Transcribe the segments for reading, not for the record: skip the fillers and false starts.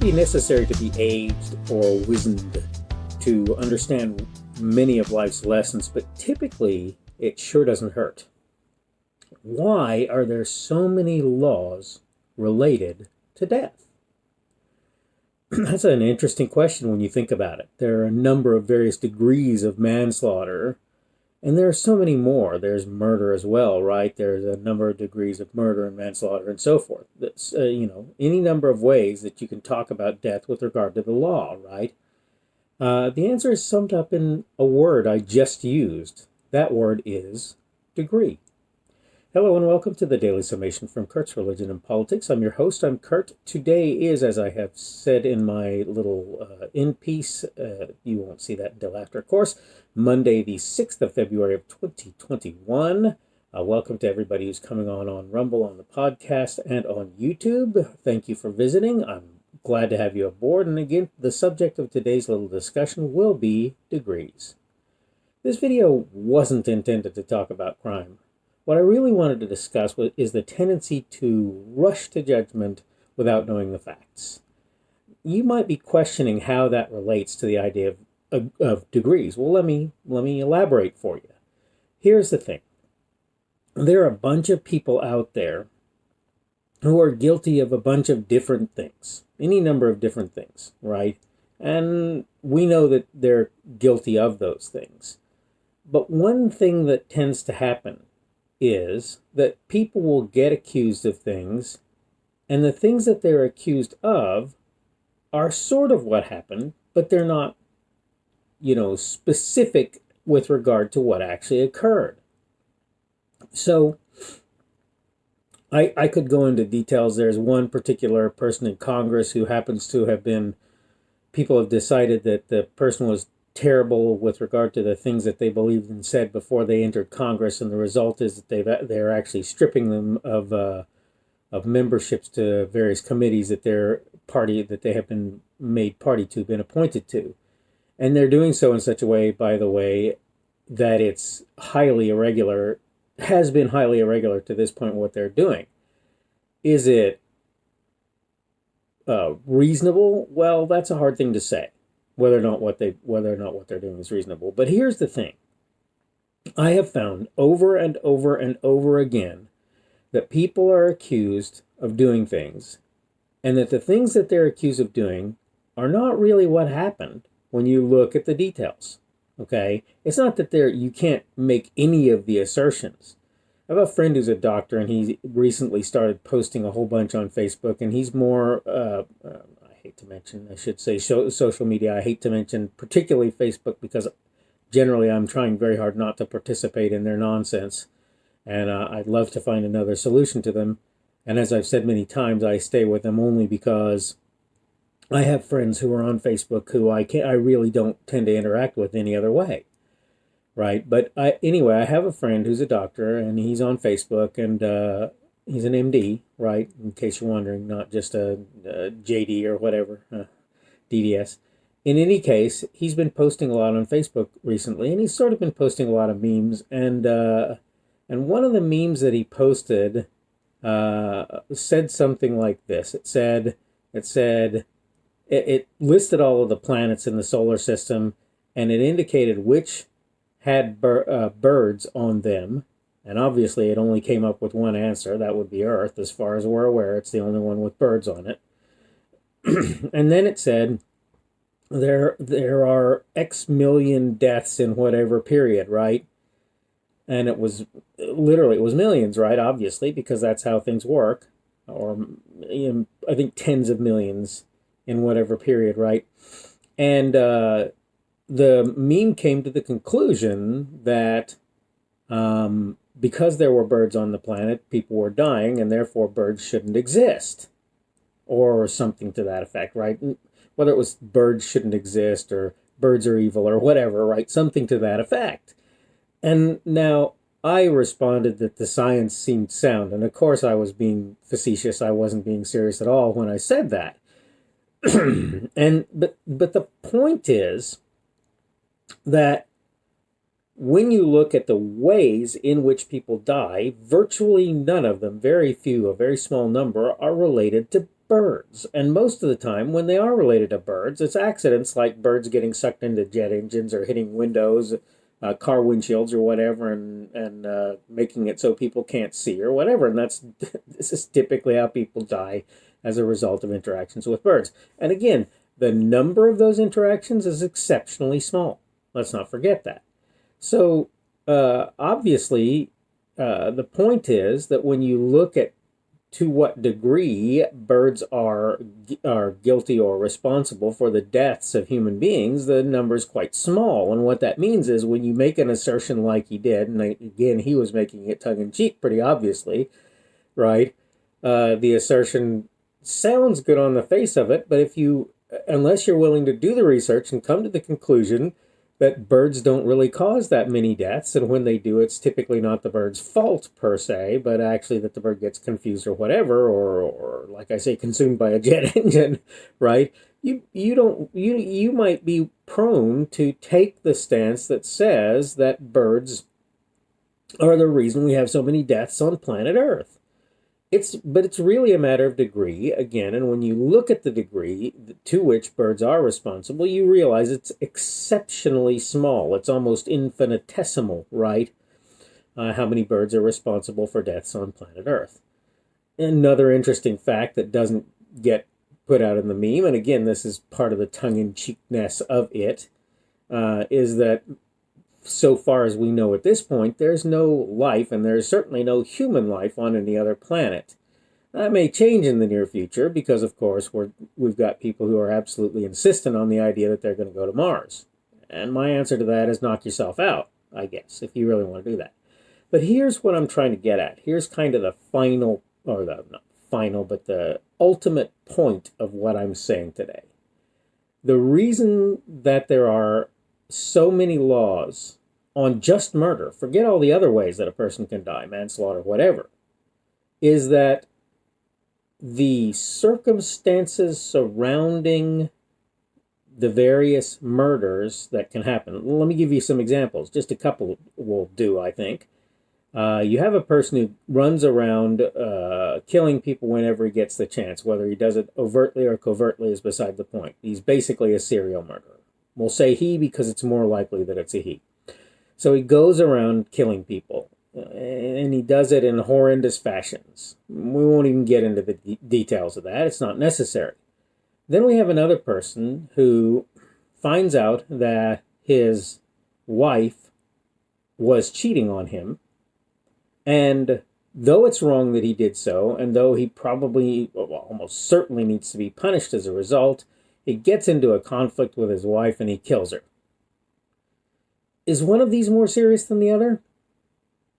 be necessary to be aged or wizened to understand many of life's lessons, but typically it sure doesn't hurt. Why are there so many laws related to death? That's an interesting question when you think about it. There are a number of various degrees of manslaughter, and there are so many more. There's murder as well, right? There's a number of degrees of murder and manslaughter and so forth. That's, any number of ways that you can talk about death with regard to the law, right? The answer is summed up in a word I just used. That word is degree. Hello and welcome to the Daily Summation from Kurt's Religion and Politics. I'm your host. I'm Kurt. Today is, as I have said in my little end piece, you won't see that until after, of course, Monday the 6th of February of 2021. Welcome to everybody who's coming on Rumble, on the podcast, and on YouTube. Thank you for visiting. I'm glad to have you aboard. And again, the subject of today's little discussion will be degrees. This video wasn't intended to talk about crime. What I really wanted to discuss is the tendency to rush to judgment without knowing the facts. You might be questioning how that relates to the idea of degrees. Well, let me elaborate for you. Here's the thing. There are a bunch of people out there who are guilty of a bunch of different things, any number of different things, right? And we know that they're guilty of those things. But one thing that tends to happen is that people will get accused of things, and the things that they're accused of are sort of what happened, but they're not, specific with regard to what actually occurred. So I could go into details. There's one particular person in Congress who happens to have been, people have decided that the person was terrible with regard to the things that they believed and said before they entered Congress, and the result is that they're actually stripping them of memberships to various committees that they have been made party to, been appointed to, and they're doing so in such a way, by the way, that it's highly irregular, has been highly irregular to this point. What they're doing, is it reasonable? Well, that's a hard thing to say. Whether or not what they're doing is reasonable. But here's the thing. I have found over and over and over again that people are accused of doing things, and that the things that they're accused of doing are not really what happened when you look at the details. Okay? It's not that you can't make any of the assertions. I have a friend who's a doctor, and he recently started posting a whole bunch on Facebook, and he's more social media. I hate to mention particularly Facebook, because generally I'm trying very hard not to participate in their nonsense, and I'd love to find another solution to them. And as I've said many times, I stay with them only because I have friends who are on Facebook who I really don't tend to interact with any other way, right? But anyway, I have a friend who's a doctor, and he's on Facebook, and he's an MD, right? In case you're wondering, not just a JD or whatever, DDS. In any case, he's been posting a lot on Facebook recently, and he's sort of been posting a lot of memes. And one of the memes that he posted said something like this. It listed all of the planets in the solar system, and it indicated which had birds on them. And obviously it only came up with one answer. That would be Earth. As far as we're aware, it's the only one with birds on it. And then it said there are X million deaths in whatever period, right? And it was millions, right? Obviously, because that's how things work. Or I think tens of millions in whatever period, right? And the meme came to the conclusion that because there were birds on the planet, people were dying, and therefore birds shouldn't exist. Or something to that effect, right? Whether it was birds shouldn't exist, or birds are evil, or whatever, right? Something to that effect. And now I responded that the science seemed sound. And of course I was being facetious. I wasn't being serious at all when I said that. But the point is that when you look at the ways in which people die, virtually none of them, very few, a very small number, are related to birds. And most of the time, when they are related to birds, it's accidents like birds getting sucked into jet engines or hitting windows, car windshields or whatever, and making it so people can't see or whatever. And this is typically how people die as a result of interactions with birds. And again, the number of those interactions is exceptionally small. Let's not forget that. So obviously, the point is that when you look at to what degree birds are guilty or responsible for the deaths of human beings, the number is quite small. And what that means is when you make an assertion like he did, and again, he was making it tongue-in-cheek pretty obviously, right? The assertion sounds good on the face of it, but unless you're willing to do the research and come to the conclusion that birds don't really cause that many deaths, and when they do, it's typically not the bird's fault per se, but actually that the bird gets confused or whatever, or like I say, consumed by a jet engine, right? You might be prone to take the stance that says that birds are the reason we have so many deaths on planet Earth. But it's really a matter of degree, again, and when you look at the degree to which birds are responsible, you realize it's exceptionally small. It's almost infinitesimal, right? How many birds are responsible for deaths on planet Earth. Another interesting fact that doesn't get put out in the meme, and again, this is part of the tongue-in-cheekness of it, is that so far as we know at this point, there's no life, and there's certainly no human life on any other planet. That may change in the near future because, of course, we've got people who are absolutely insistent on the idea that they're going to go to Mars. And my answer to that is knock yourself out, I guess, if you really want to do that. But here's what I'm trying to get at. Here's kind of the final, or the not final, but the ultimate point of what I'm saying today. The reason that there are so many laws on just murder, forget all the other ways that a person can die, manslaughter, whatever, is that the circumstances surrounding the various murders that can happen. Let me give you some examples. Just a couple will do, I think. You have a person who runs around killing people whenever he gets the chance. Whether he does it overtly or covertly is beside the point. He's basically a serial murderer. We'll say he because it's more likely that it's a he. So he goes around killing people, and he does it in horrendous fashions. We won't even get into the details of that. It's not necessary. Then we have another person who finds out that his wife was cheating on him, and though it's wrong that he did so, and though he probably, well, almost certainly needs to be punished as a result, he gets into a conflict with his wife and he kills her. Is one of these more serious than the other?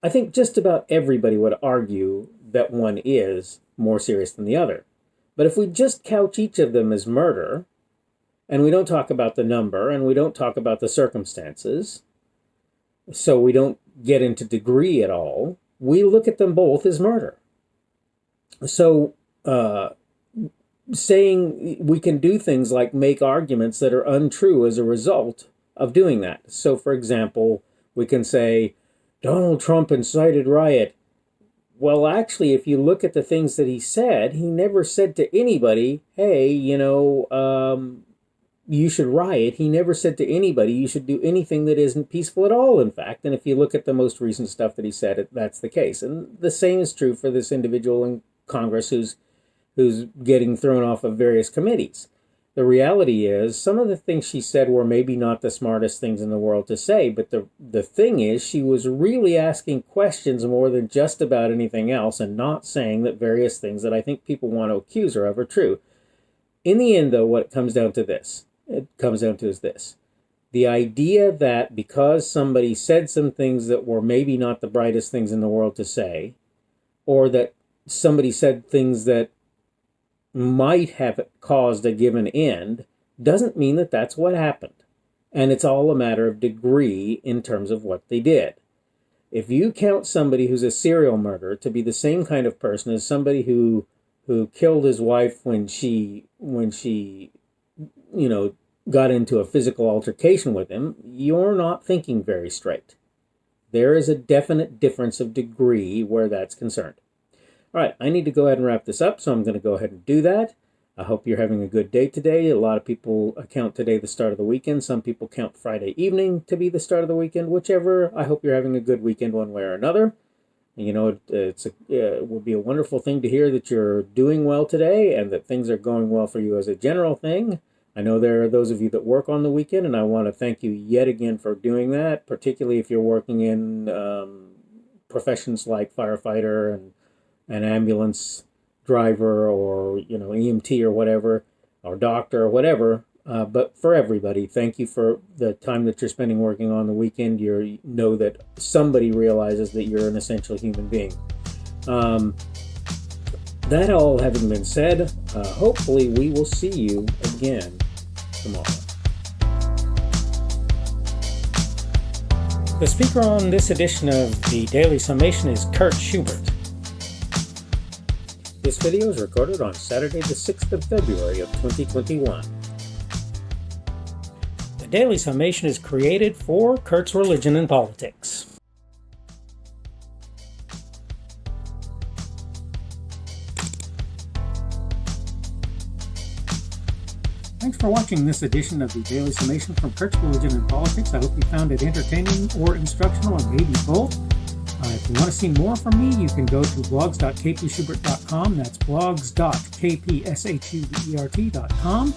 I think just about everybody would argue that one is more serious than the other. But if we just couch each of them as murder, and we don't talk about the number, and we don't talk about the circumstances, so we don't get into degree at all, we look at them both as murder. So, saying we can do things like make arguments that are untrue as a result of doing that. So, for example, we can say, Donald Trump incited riot. Well, actually, if you look at the things that he said, he never said to anybody, hey, you should riot. He never said to anybody you should do anything that isn't peaceful at all, in fact. And if you look at the most recent stuff that he said, that's the case. And the same is true for this individual in Congress who's getting thrown off of various committees. The reality is, some of the things she said were maybe not the smartest things in the world to say, but the thing is, she was really asking questions more than just about anything else and not saying that various things that I think people want to accuse her of are true. In the end, though, what it comes down to is this. The idea that because somebody said some things that were maybe not the brightest things in the world to say, or that somebody said things that might have caused a given end, doesn't mean that that's what happened. And it's all a matter of degree in terms of what they did. If you count somebody who's a serial murderer to be the same kind of person as somebody who killed his wife when she got into a physical altercation with him, you're not thinking very straight. There is a definite difference of degree where that's concerned. All right, I need to go ahead and wrap this up, so I'm going to go ahead and do that. I hope you're having a good day today. A lot of people count today the start of the weekend. Some people count Friday evening to be the start of the weekend. Whichever, I hope you're having a good weekend one way or another. You know, it will be a wonderful thing to hear that you're doing well today and that things are going well for you as a general thing. I know there are those of you that work on the weekend, and I want to thank you yet again for doing that, particularly if you're working in professions like firefighter and an ambulance driver, or EMT or whatever, or doctor or whatever. But for everybody, thank you for the time that you're spending working on the weekend. You know that somebody realizes that you're an essential human being. That all having been said, hopefully we will see you again tomorrow. The speaker on this edition of the Daily Summation is Kurt Schubert. This video is recorded on Saturday the 6th of February of 2021. The Daily Summation is created for Kurt's Religion and Politics. Thanks for watching this edition of the Daily Summation from Kurt's Religion and Politics. I hope you found it entertaining or instructional, or maybe both. If you want to see more from me, you can go to blogs.kpschubert.com. That's blogs.kpschubert.com.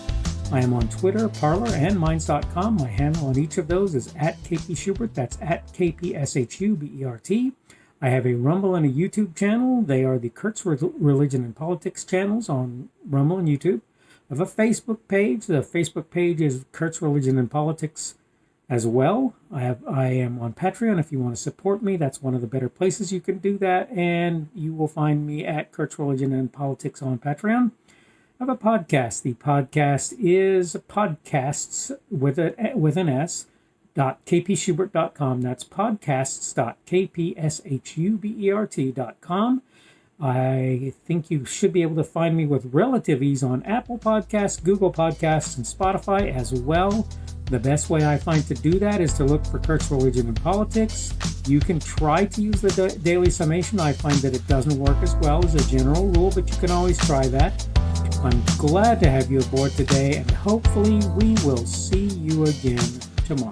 I am on Twitter, Parler, and Minds.com. My handle on each of those is @kpschubert. That's @kpschubert. I have a Rumble and a YouTube channel. They are the Kurt's Religion and Politics channels on Rumble and YouTube. I have a Facebook page. The Facebook page is Kurt's Religion and Politics as well. I am on Patreon. If you want to support me, that's one of the better places you can do that. And you will find me at Kurt's Religion and Politics on Patreon. I have a podcast. The podcast is podcasts with an S, .kpschubert.com. That's podcasts.kpschubert.com. I think you should be able to find me with relative ease on Apple Podcasts, Google Podcasts, and Spotify as well. The best way I find to do that is to look for Kurt's Religion and Politics. You can try to use the Daily Summation. I find that it doesn't work as well as a general rule, but you can always try that. I'm glad to have you aboard today, and hopefully we will see you again tomorrow.